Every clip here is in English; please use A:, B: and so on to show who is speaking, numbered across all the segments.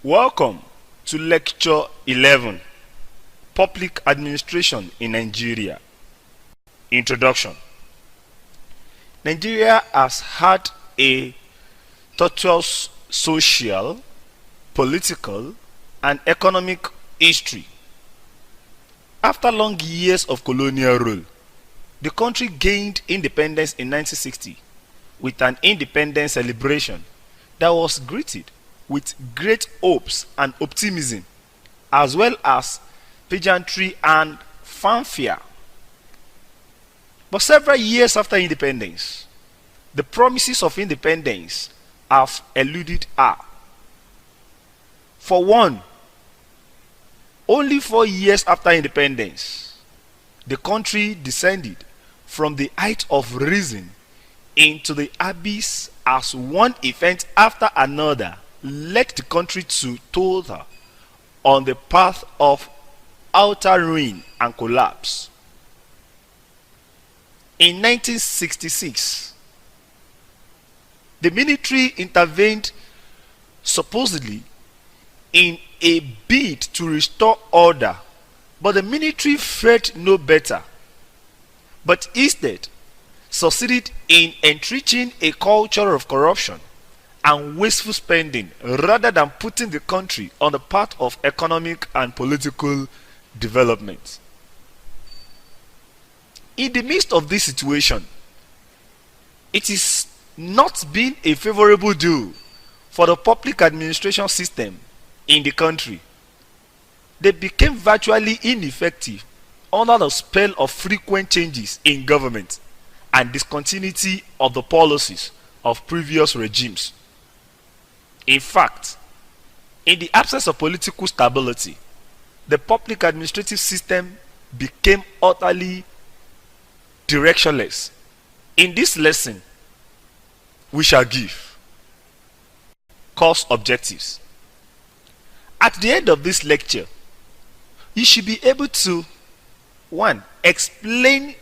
A: Welcome to Lecture 11, Public Administration in Nigeria. Introduction. Nigeria has had a tortuous social, political, and economic history. After long years of colonial rule, the country gained independence in 1960 with an independence celebration that was greeted with great hopes and optimism, as well as pageantry and fanfare. But several years after independence, the promises of independence have eluded her. For one, only 4 years after independence, the country descended from the height of reason into the abyss as one event after another led the country to totter on the path of utter ruin and collapse. In 1966, the military intervened supposedly in a bid to restore order, but the military fared no better, but instead succeeded in entrenching a culture of corruption and wasteful spending rather than putting the country on the path of economic and political development. In the midst of this situation, it is not been a favorable deal for the public administration system in the country. They became virtually ineffective under the spell of frequent changes in government and discontinuity of the policies of previous regimes. In fact, in the absence of political stability, the public administrative system became utterly directionless. In this lesson, we shall give course objectives. At the end of this lecture, you should be able to 1. Explain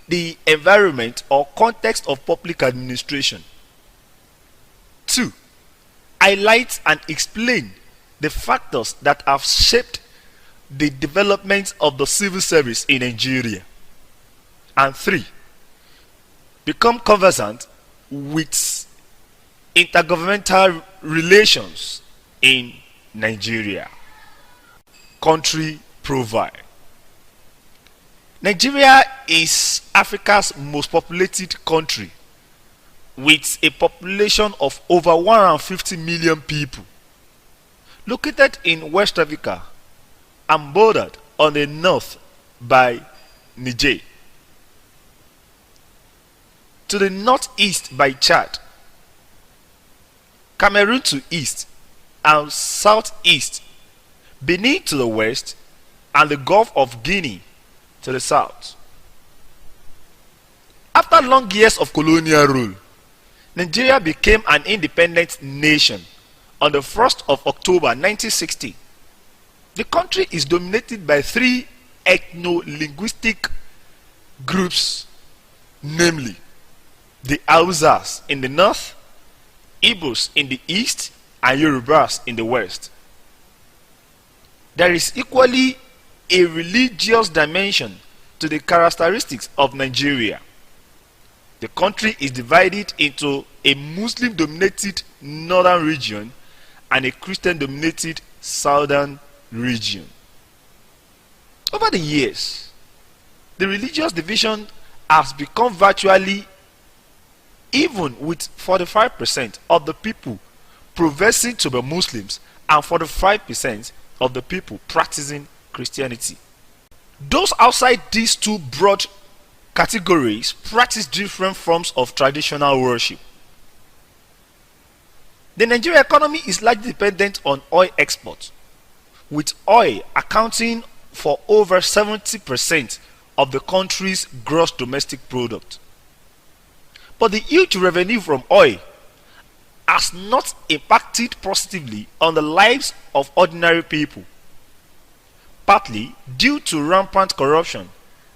A: the environment or context of public administration. 2. Highlight and explain the factors that have shaped the development of the civil service in Nigeria. And 3. Become conversant with intergovernmental relations in Nigeria. Country profile. Nigeria is Africa's most populated country with a population of over 150 million people. Located in West Africa and bordered on the north by Niger, to the northeast by Chad, Cameroon to east and southeast, Benin to the west, and the Gulf of Guinea to the south. After long years of colonial rule, Nigeria became an independent nation on the 1st of October 1960. The country is dominated by 3 ethno-linguistic groups, namely the Hausas in the north, Igbos in the east, and Yorubas in the west. There is equally a religious dimension to the characteristics of Nigeria. The country is divided into a Muslim-dominated northern region and a Christian-dominated southern region. Over the years, the religious division has become virtually even, with 45% of the people professing to be Muslims and 45% of the people practicing Christianity. Those outside these two broad categories practice different forms of traditional worship. The Nigerian economy is largely dependent on oil exports, with oil accounting for over 70% of the country's gross domestic product. But the huge revenue from oil has not impacted positively on the lives of ordinary people, partly due to rampant corruption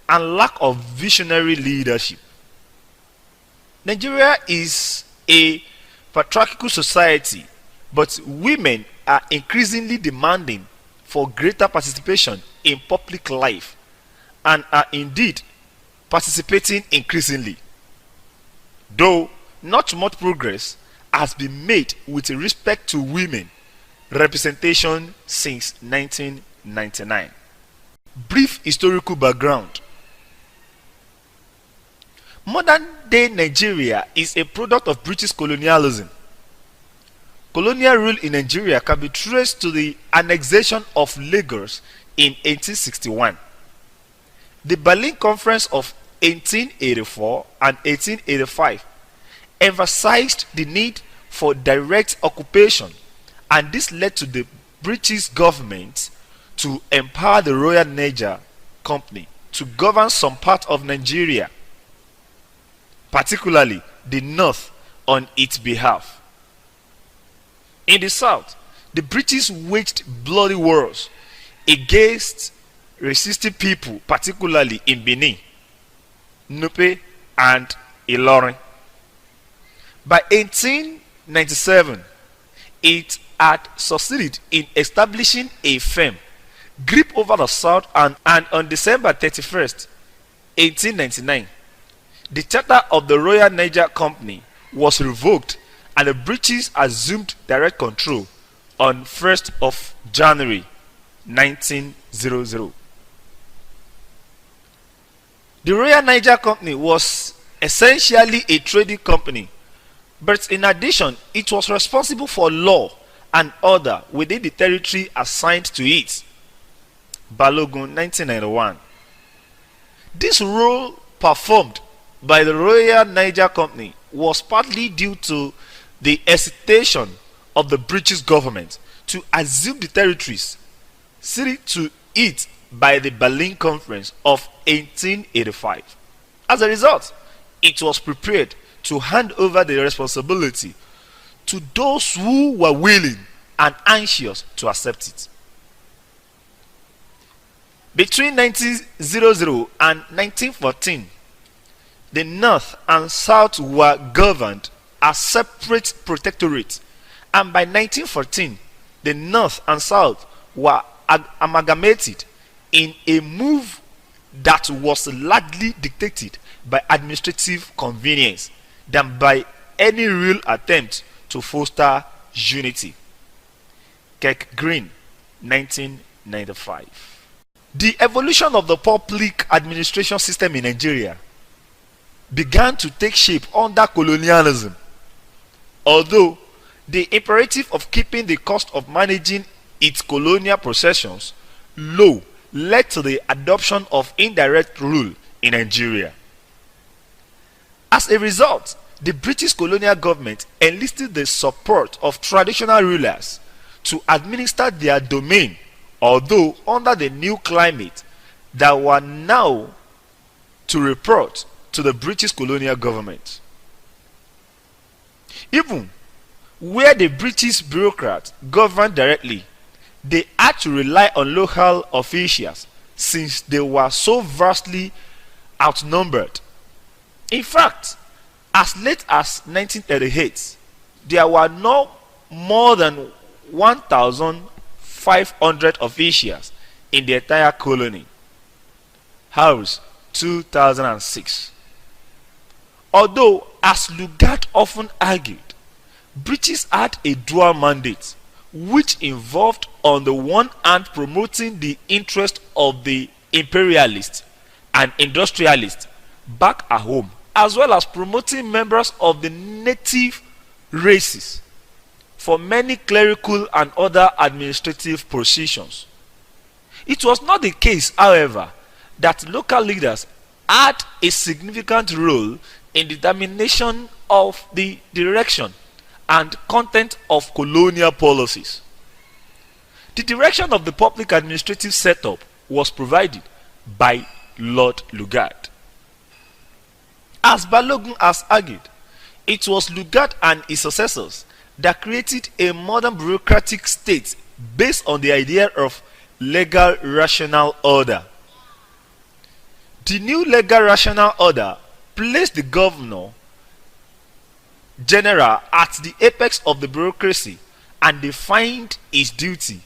A: and lack of visionary leadership. Nigeria is a patriarchal society, but women are increasingly demanding for greater participation in public life and are indeed participating increasingly. Though not much progress has been made with respect to women representation since 1999. Brief historical background. Modern day Nigeria is a product of British colonialism. Colonial rule in Nigeria can be traced to the annexation of Lagos in 1861. The Berlin Conference of 1884 and 1885 emphasized the need for direct occupation, and this led to the British government to empower the Royal Niger Company to govern some part of Nigeria, particularly the north, on its behalf. In the south, the British waged bloody wars against resisting people, particularly in Benin, Nupe, and Ilorin. By 1897, it had succeeded in establishing a firm grip over the south, and on December 31st, 1899, the charter of the Royal Niger Company was revoked and the British assumed direct control on 1st of January 1900. The Royal Niger Company was essentially a trading company, but in addition, it was responsible for law and order within the territory assigned to it. Balogun, 1991. This role performed by the Royal Niger Company was partly due to the hesitation of the British government to assume the territories ceded to it by the Berlin Conference of 1885. As a result, it was prepared to hand over the responsibility to those who were willing and anxious to accept it. Between 1900 and 1914, the North and South were governed as separate protectorates, and by 1914, the North and South were amalgamated in a move that was largely dictated by administrative convenience than by any real attempt to foster unity. Kirk Green, 1995. The evolution of the public administration system in Nigeria began to take shape under colonialism. Although the imperative of keeping the cost of managing its colonial possessions low led to the adoption of indirect rule in Nigeria. As a result, the British colonial government enlisted the support of traditional rulers to administer their domain, although under the new climate that were now to report to the British colonial government. Even where the British bureaucrats governed directly, they had to rely on local officials since they were so vastly outnumbered. In fact, as late as 1938, there were no more than 1,500 officials in the entire colony. House, 2006. Although, as Lugard often argued, British had a dual mandate, which involved on the one hand promoting the interest of the imperialists and industrialists back at home, as well as promoting members of the native races for many clerical and other administrative positions. It was not the case, however, that local leaders had a significant role in the determination of the direction and content of colonial policies. The direction of the public administrative setup was provided by Lord Lugard. As Balogun has argued, it was Lugard and his successors that created a modern bureaucratic state based on the idea of legal rational order. The new legal rational order placed the governor general at the apex of the bureaucracy and defined its duty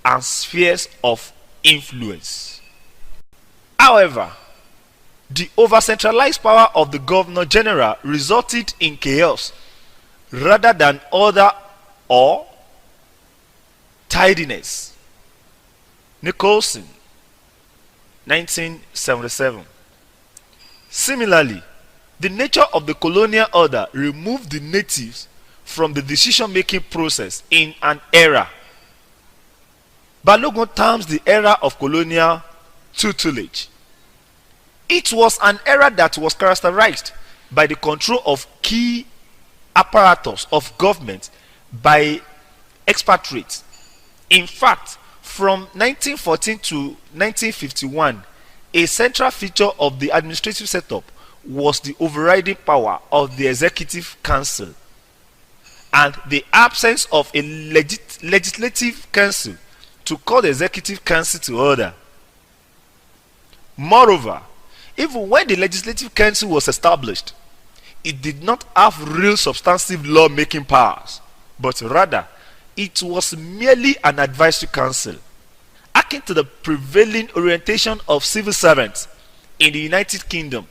A: and spheres of influence. However, the over-centralized power of the Governor General resulted in chaos rather than order or tidiness. Nicholson, 1977. Similarly, the nature of the colonial order removed the natives from the decision-making process in an era. Balogun terms the era of colonial tutelage. It was an era that was characterized by the control of key apparatus of government by expatriates. In fact, from 1914 to 1951, a central feature of the administrative setup was the overriding power of the Executive Council and the absence of a legislative council to call the Executive Council to order. Moreover, even when the Legislative Council was established, it did not have real substantive law-making powers, but rather it was merely an advisory council, akin to the prevailing orientation of civil servants in the United Kingdom.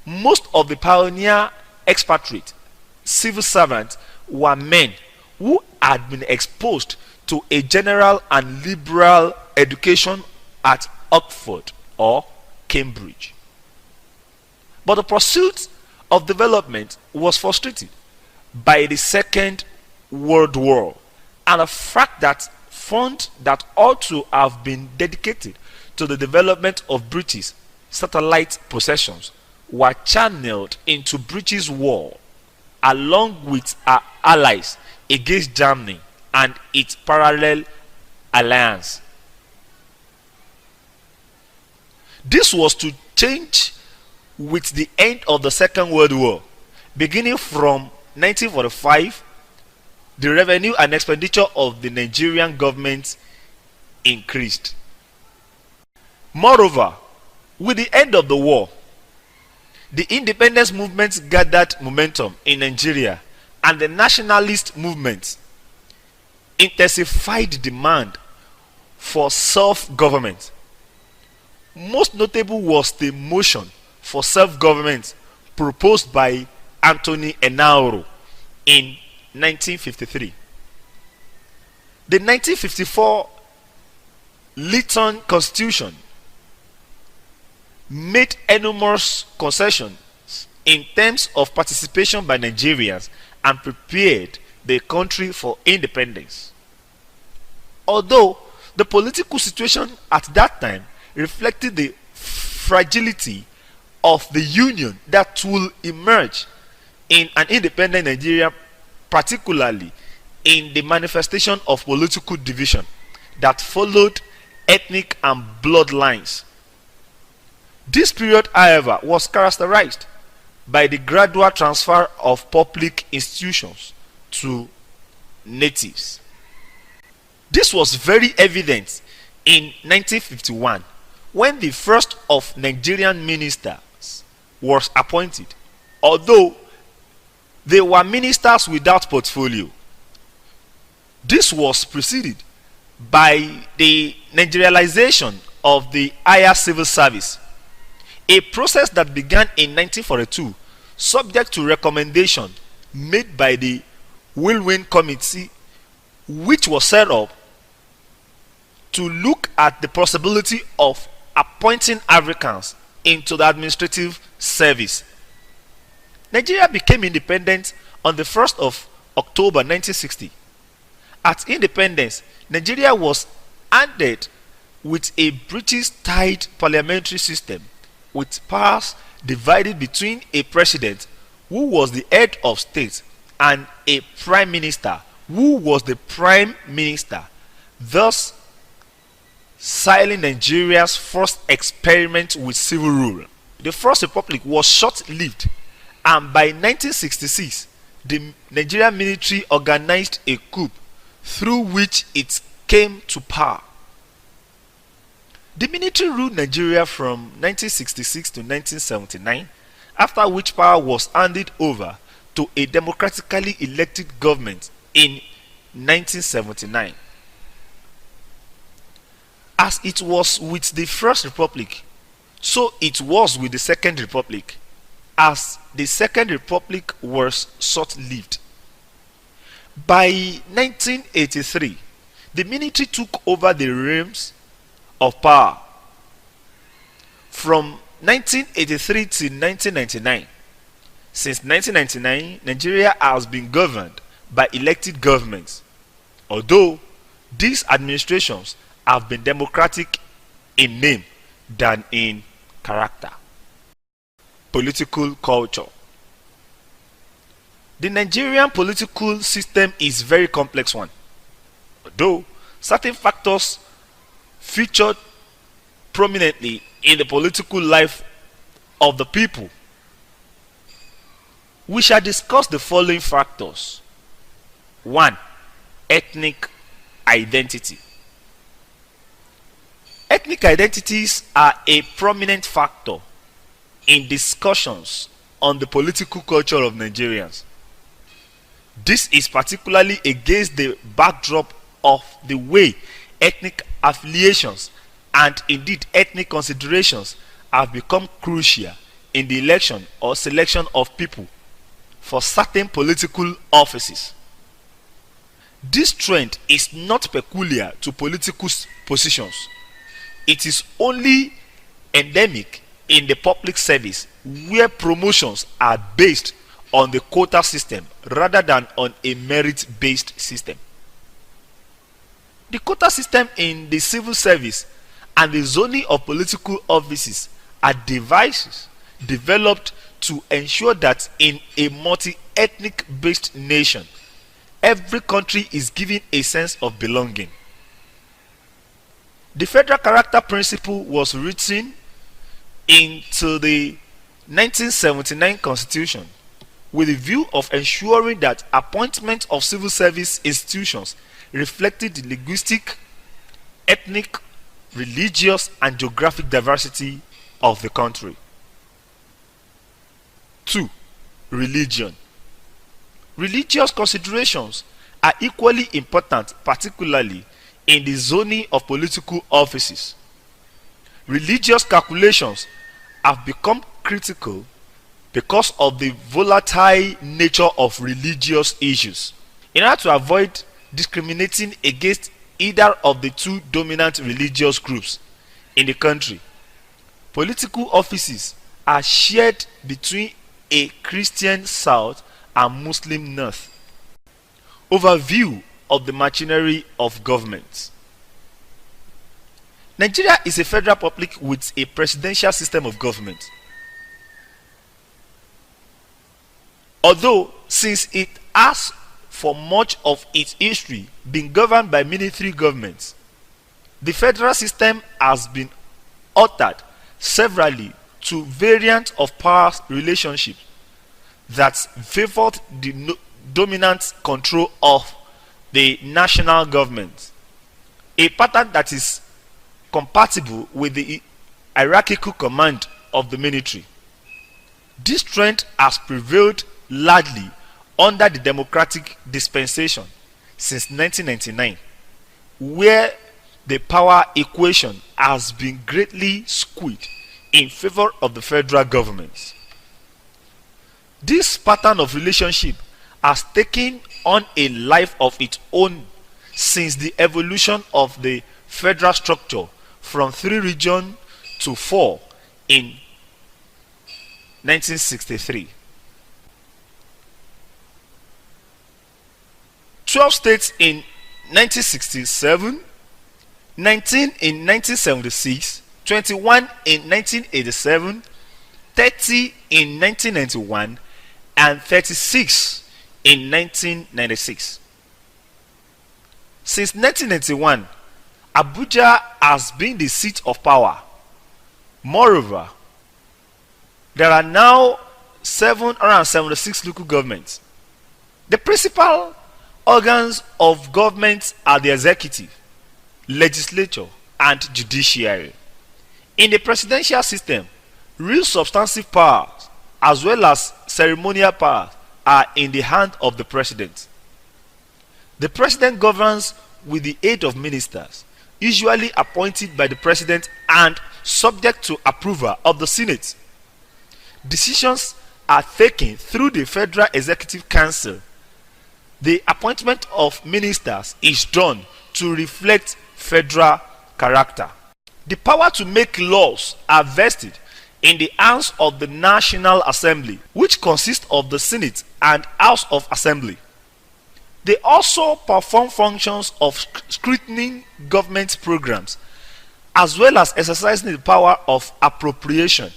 A: Most of the pioneer expatriate civil servants were men who had been exposed to a general and liberal education at Oxford or Cambridge. But the pursuit of development was frustrated by the Second World War and the fact that funds that ought to have been dedicated to the development of British satellite possessions were channeled into British war along with our allies against Germany and its parallel alliance. This was to change with the end of the Second World War. Beginning from 1945, the revenue and expenditure of the Nigerian government increased. Moreover, with the end of the war, the independence movement gathered momentum in Nigeria, and the nationalist movement intensified demand for self-government. Most notable was the motion for self-government proposed by Anthony Enahoro in 1953. The 1954 Lytton Constitution made enormous concessions in terms of participation by Nigerians and prepared the country for independence. Although the political situation at that time reflected the fragility of the union that will emerge in an independent Nigeria, particularly in the manifestation of political division that followed ethnic and blood lines. This period, however, was characterized by the gradual transfer of public institutions to natives. This was very evident in 1951 when the first of Nigerian ministers was appointed, although they were ministers without portfolio. This was preceded by the Nigerialization of the higher civil service, a process that began in 1942 subject to recommendation made by the Whirlwind Committee, which was set up to look at the possibility of appointing Africans into the administrative service. Nigeria became independent on the 1st of October 1960. At independence, Nigeria was handed with a British-style parliamentary system with powers divided between a president who was the head of state and a prime minister who was the prime minister, thus signing Nigeria's first experiment with civil rule. The First Republic was short-lived, and by 1966 the Nigerian military organized a coup through which it came to power. The military ruled Nigeria from 1966 to 1979, after which power was handed over to a democratically elected government in 1979. As it was with the First Republic, so it was with the Second Republic, as the Second Republic was short-lived. By 1983, the military took over the reins of power. From 1983 to 1999, since 1999, Nigeria has been governed by elected governments, although these administrations have been democratic in name than in character. Political culture. The Nigerian political system is a very complex one, although certain factors featured prominently in the political life of the people. We shall discuss the following factors. 1. Ethnic identity. Ethnic identities are a prominent factor in discussions on the political culture of Nigerians. This is particularly against the backdrop of the way ethnic affiliations and indeed ethnic considerations have become crucial in the election or selection of people for certain political offices. This trend is not peculiar to political positions. It is only endemic in the public service, where promotions are based on the quota system rather than on a merit-based system. The quota system in the civil service and the zoning of political offices are devices developed to ensure that in a multi-ethnic based nation, every country is given a sense of belonging. The federal character principle was written into the 1979 Constitution with the view of ensuring that appointment of civil service institutions reflected the linguistic, ethnic, religious, and geographic diversity of the country. 2. Religion. Religious considerations are equally important, particularly in the zoning of political offices. Religious calculations have become critical because of the volatile nature of religious issues. In order to avoid discriminating against either of the two dominant religious groups in the country, political offices are shared between a Christian South and Muslim North. Overview of the machinery of government. Nigeria is a federal republic with a presidential system of government. Although, since it has for much of its history been governed by military governments, the federal system has been altered severally to variants of power relationships that favored the dominant control of the national government, a pattern that is compatible with the hierarchical command of the military. This trend has prevailed largely under the democratic dispensation since 1999, where the power equation has been greatly skewed in favor of the federal government. This pattern of relationship has taken on a life of its own since the evolution of the federal structure from 3 regions to 4 in 1963. 12 states in 1967, 19 in 1976, 21 in 1987, 30 in 1991, and 36 in 1996. Since 1991, Abuja has been the seat of power. Moreover, there are now 776 local governments. The principal organs of government are the executive, legislature, and judiciary. In the presidential system, real substantive powers as well as ceremonial powers are in the hand of the president. The president governs with the aid of ministers, usually appointed by the president and subject to approval of the Senate. Decisions are taken through the Federal Executive Council. The appointment of ministers is done to reflect federal character. The power to make laws are vested in the hands of the National Assembly, which consists of the Senate and House of Assembly. They also perform functions of scrutinizing government programs, as well as exercising the power of appropriation.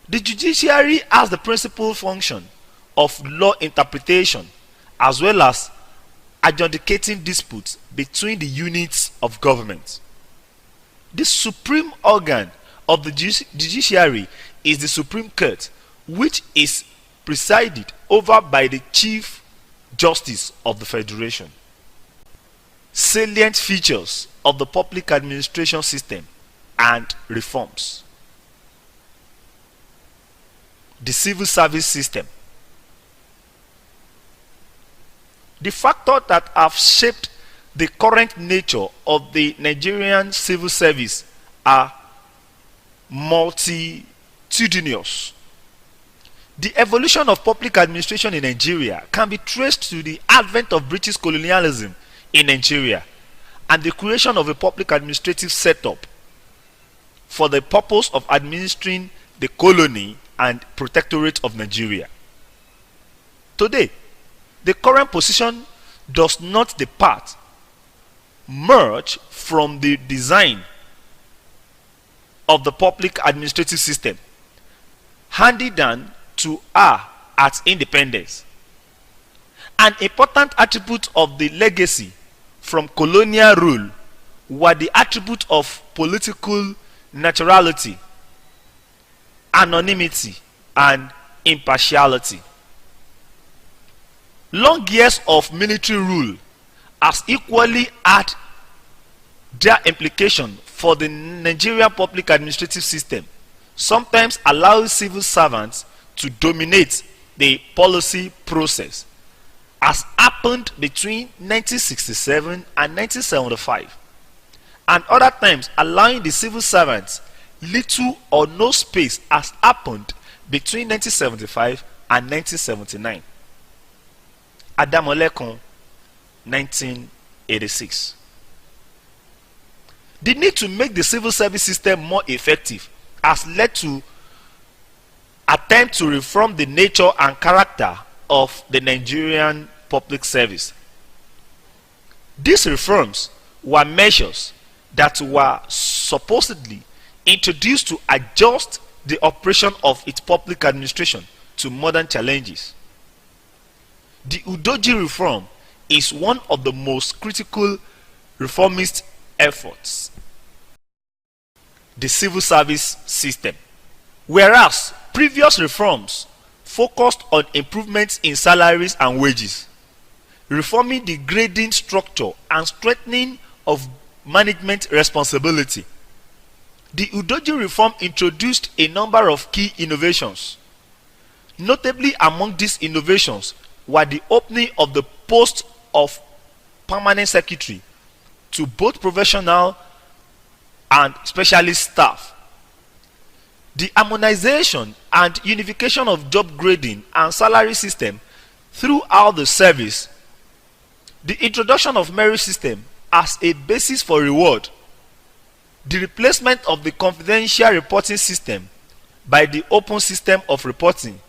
A: The judiciary has the principal function of law interpretation, as well as adjudicating disputes between the units of government. The supreme organ of the judiciary is the Supreme Court, which is presided over by the Chief Justice of the Federation. Salient features of the public administration system and reforms. The civil service system. The factors that have shaped the current nature of the Nigerian civil service are multitudinous. The evolution of public administration in Nigeria can be traced to the advent of British colonialism in Nigeria and the creation of a public administrative setup for the purpose of administering the colony and protectorate of Nigeria. Today, the current position does not depart much from the design of the public administrative system handed down to her at independence. An important attribute of the legacy from colonial rule were the attribute of political neutrality, anonymity, and impartiality. Long years of military rule has equally had their implication for the Nigerian public administrative system, sometimes allowing civil servants to dominate the policy process, as happened between 1967 and 1975, and other times allowing the civil servants little or no space, as happened between 1975 and 1979. Adamolekun, 1986. The need to make the civil service system more effective has led to attempt to reform the nature and character of the Nigerian public service. These reforms were measures that were supposedly introduced to adjust the operation of its public administration to modern challenges. The Udoji reform is one of the most critical reformist efforts. The civil service system. Whereas previous reforms focused on improvements in salaries and wages, reforming the grading structure and strengthening of management responsibility, the Udoji reform introduced a number of key innovations. Notably among these innovations were the opening of the post of permanent secretary to both professional and specialist staff, the harmonization and unification of job grading and salary system throughout the service, the introduction of merit system as a basis for reward, the replacement of the confidential reporting system by the open system of reporting,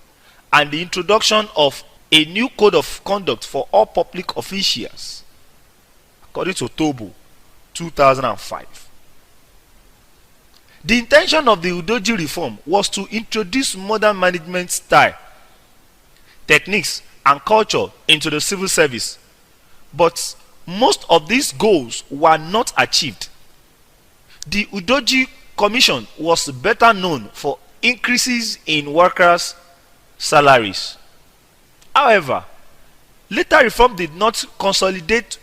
A: and the introduction of a new code of conduct for all public officials, according to Tobo, 2005. The intention of the Udoji reform was to introduce modern management style, techniques, and culture into the civil service, but most of these goals were not achieved. The Udoji Commission was better known for increases in workers' salaries. However, later reform did not consolidate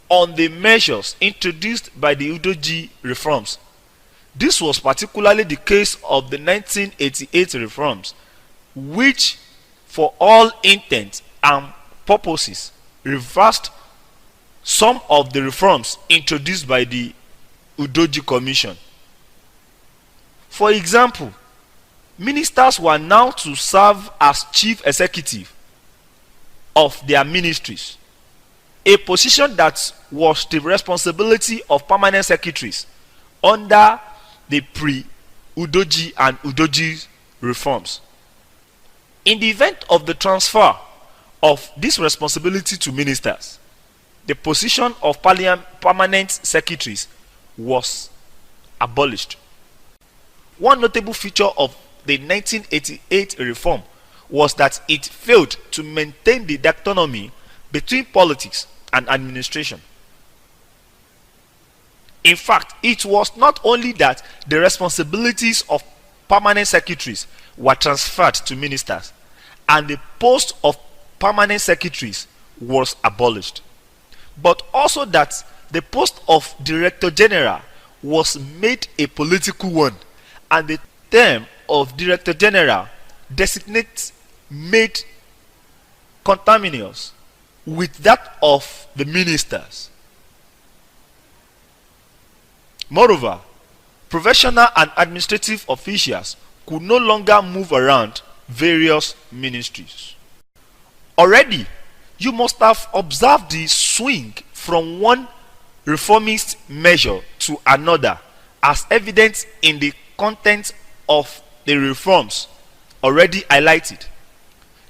A: on the measures introduced by the Udoji reforms. This was particularly the case of the 1988 reforms, which, for all intents and purposes, reversed some of the reforms introduced by the Udoji Commission. For example, ministers were now to serve as chief executive of their ministries, a position that was the responsibility of permanent secretaries under the pre-Udoji and Udoji reforms. In the event of the transfer of this responsibility to ministers, the position of permanent secretaries was abolished. One notable feature of the 1988 reform was that it failed to maintain the dichotomy between politics and administration. In fact, it was not only that the responsibilities of permanent secretaries were transferred to ministers, and the post of permanent secretaries was abolished, but also that the post of Director General was made a political one, and the term of Director General designates made conterminous with that of the ministers. Moreover, professional and administrative officials could no longer move around various ministries. Already, you must have observed the swing from one reformist measure to another, as evident in the content of the reforms already highlighted.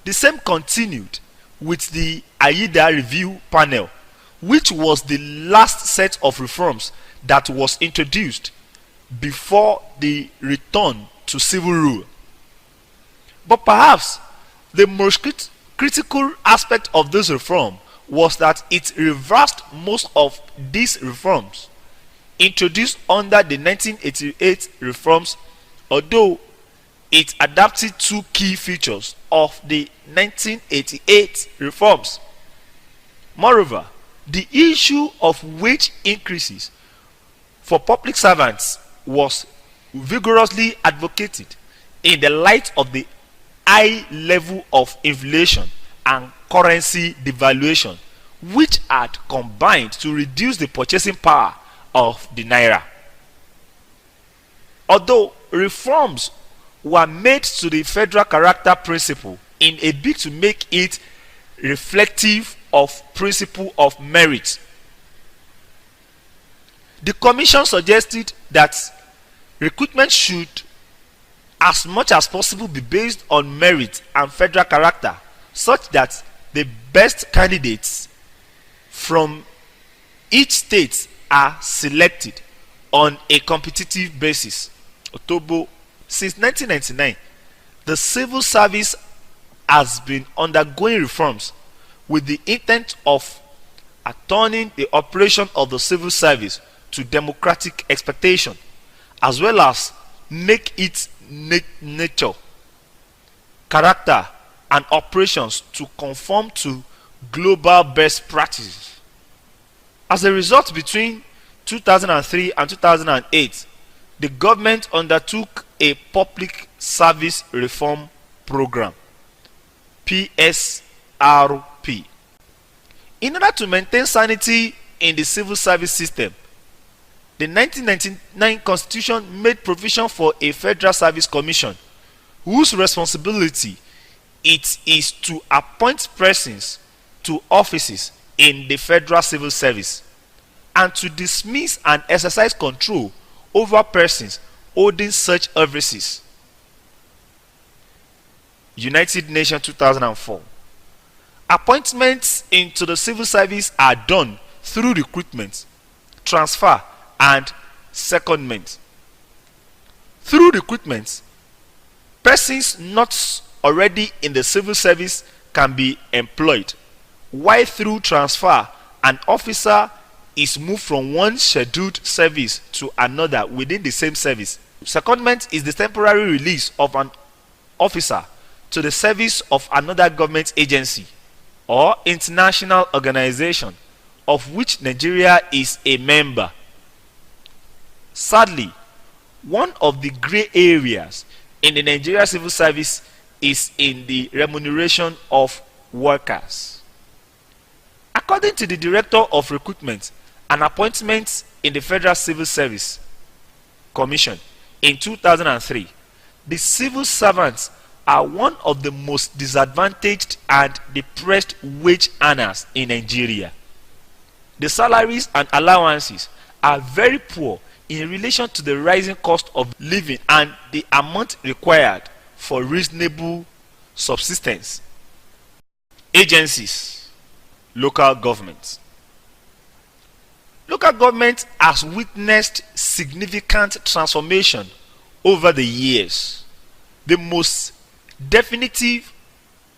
A: The same continued with the AIDA review panel, which was the last set of reforms that was introduced before the return to civil rule. But perhaps the most critical aspect of this reform was that it reversed most of these reforms introduced under the 1988 reforms, although it adapted two key features of the 1988 reforms. Moreover, the issue of wage increases for public servants was vigorously advocated in the light of the high level of inflation and currency devaluation, which had combined to reduce the purchasing power of the naira. Although reforms were made to the federal character principle in a bid to make it reflective of principle of merit, the commission suggested that recruitment should as much as possible be based on merit and federal character, such that the best candidates from each state are selected on a competitive basis. October, since 1999, the civil service has been undergoing reforms with the intent of turning the operation of the civil service to democratic expectation, as well as make its nature, character, and operations to conform to global best practices. As a result, between 2003 and 2008, the government undertook a public service reform program, PSRP. In order to maintain sanity in the civil service system, the 1999 Constitution made provision for a Federal Service Commission, whose responsibility it is to appoint persons to offices in the federal civil service and to dismiss and exercise control over persons holding such offices. United Nations 2004. Appointments into the civil service are done through recruitment, transfer, and secondment. Through recruitment, persons not already in the civil service can be employed, while through transfer, an officer is moved from one scheduled service to another within the same service. Secondment is the temporary release of an officer to the service of another government agency or international organization of which Nigeria is a member. Sadly, one of the gray areas in the Nigeria civil service is in the remuneration of workers. According to the Director of Recruitment and Appointments in the Federal Civil Service Commission in 2003, the civil servants are one of the most disadvantaged and depressed wage earners in Nigeria. The salaries and allowances are very poor in relation to the rising cost of living and the amount required for reasonable subsistence. Agencies, local governments. Local government has witnessed significant transformation over the years. The most definitive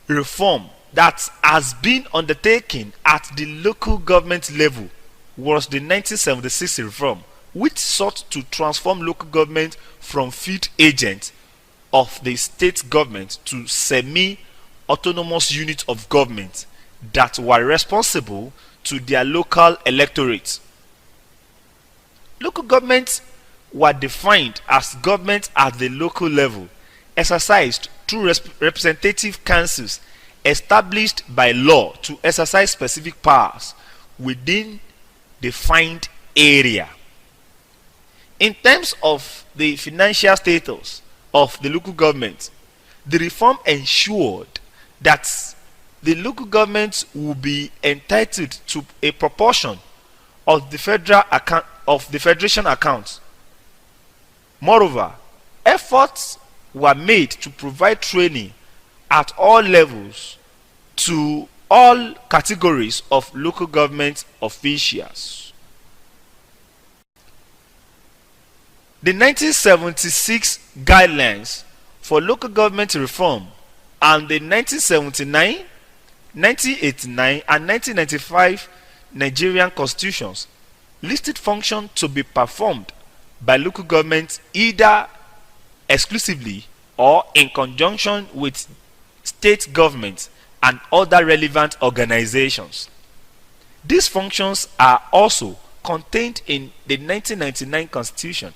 A: reform that has been undertaken at the local government level was the 1976 reform, which sought to transform local government from field agents of the state government to semi-autonomous units of government that were responsible to their local electorates. Local governments were defined as government at the local level, exercised through representative councils established by law to exercise specific powers within defined area. In terms of the financial status of the local government, the reform ensured that the local government will be entitled to a proportion of the federation accounts. Moreover, efforts were made to provide training at all levels to all categories of local government officials. The 1976 guidelines for local government reform and the 1979, 1989 and 1995 Nigerian constitutions listed functions to be performed by local governments either exclusively or in conjunction with state governments and other relevant organizations. These functions are also contained in the 1999 Constitution.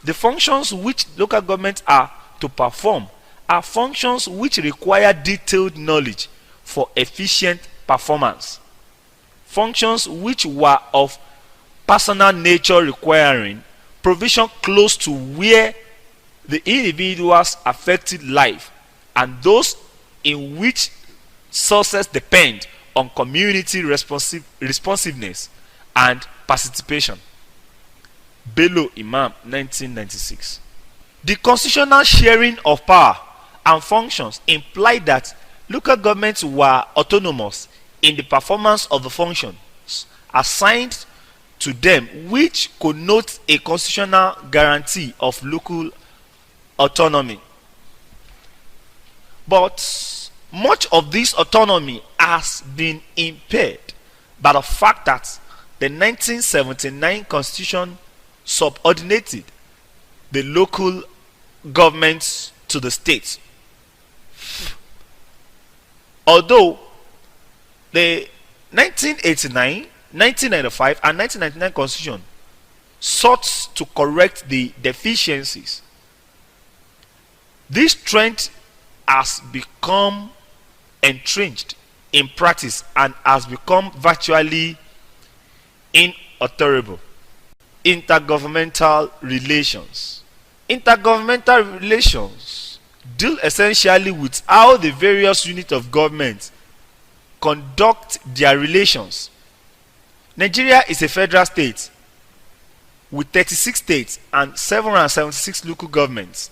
A: The functions which local governments are to perform are functions which require detailed knowledge for efficient performance. Functions which were of personal nature requiring provision close to where the individuals affected life and those in which sources depend on community responsiveness and participation. Bello Imam, 1996. The constitutional sharing of power and functions implied that local governments were autonomous in the performance of the functions assigned to them, which connotes a constitutional guarantee of local autonomy. But much of this autonomy has been impaired by the fact that the 1979 Constitution subordinated the local governments to the states. Although the 1989, 1995 and 1999 Constitution sought to correct the deficiencies, this trend has become entrenched in practice and has become virtually inalterable. Intergovernmental relations. Intergovernmental relations deal essentially with how the various units of government conduct their relations. Nigeria is a federal state with 36 states and 776 local governments.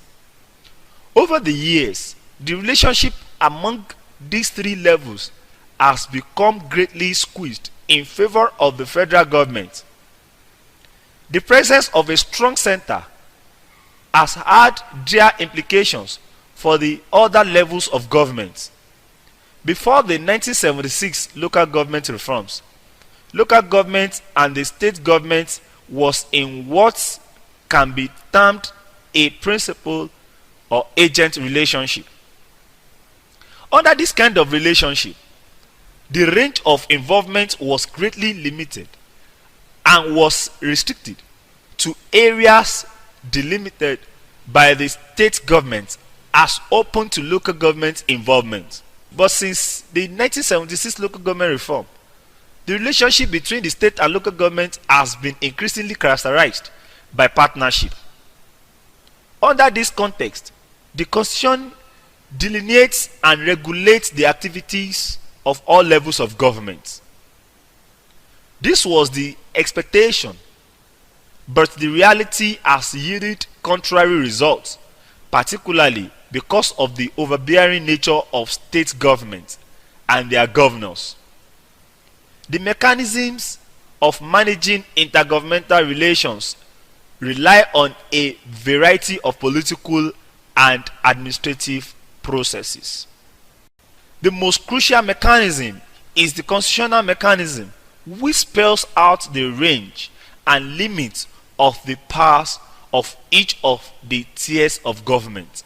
A: Over the years, the relationship among these three levels has become greatly squeezed in favor of the federal government. The presence of a strong center has had dire implications for the other levels of government. Before the 1976 local government reforms, local government and the state government was in what can be termed a principal or agent relationship. Under this kind of relationship, the range of involvement was greatly limited and was restricted to areas delimited by the state government as open to local government involvement. But since the 1976 local government reform, The relationship between the state and local government has been increasingly characterized by partnership. Under this context, the Constitution delineates and regulates the activities of all levels of government. This was the expectation, but the reality has yielded contrary results, particularly because of the overbearing nature of state government and their governors. The mechanisms of managing intergovernmental relations rely on a variety of political and administrative processes. The most crucial mechanism is the constitutional mechanism, which spells out the range and limits of the powers of each of the tiers of government.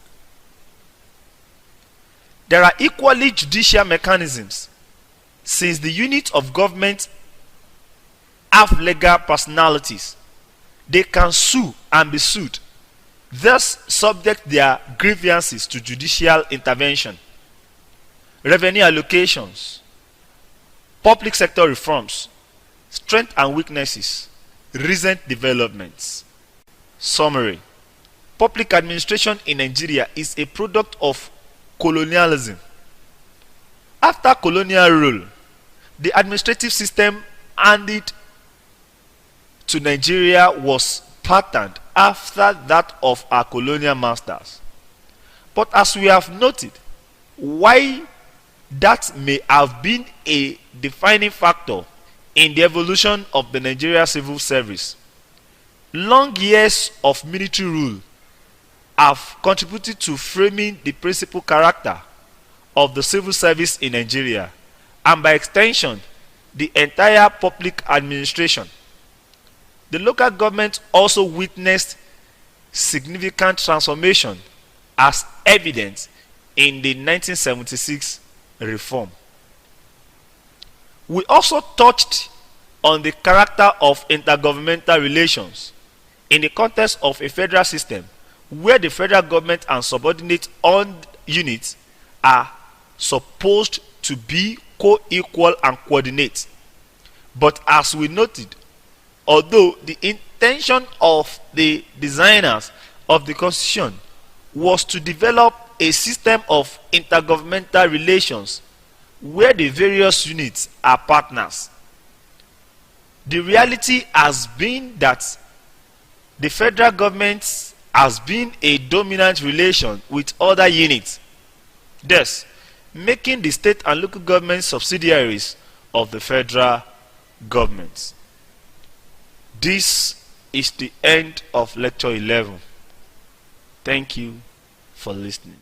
A: There are equally judicial mechanisms, since the units of government have legal personalities. They can sue and be sued, thus subject their grievances to judicial intervention. Revenue allocations, public sector reforms, strengths and weaknesses, recent developments. Summary: public administration in Nigeria is a product of colonialism. After colonial rule, the administrative system handed to Nigeria was patterned after that of our colonial masters. But as we have noted, why that may have been a defining factor in the evolution of the Nigeria civil service, long years of military rule have contributed to framing the principal character of the civil service in Nigeria, and by extension, the entire public administration. The local government also witnessed significant transformation, as evident in the 1976 reform. We also touched on the character of intergovernmental relations in the context of a federal system where the federal government and subordinate owned units are supposed to be co-equal and coordinate. But as we noted, although the intention of the designers of the Constitution was to develop a system of intergovernmental relations where the various units are partners, the reality has been that the federal government has been a dominant relation with other units, thus making the state and local government subsidiaries of the federal government. This is the end of lecture 11. Thank you for listening.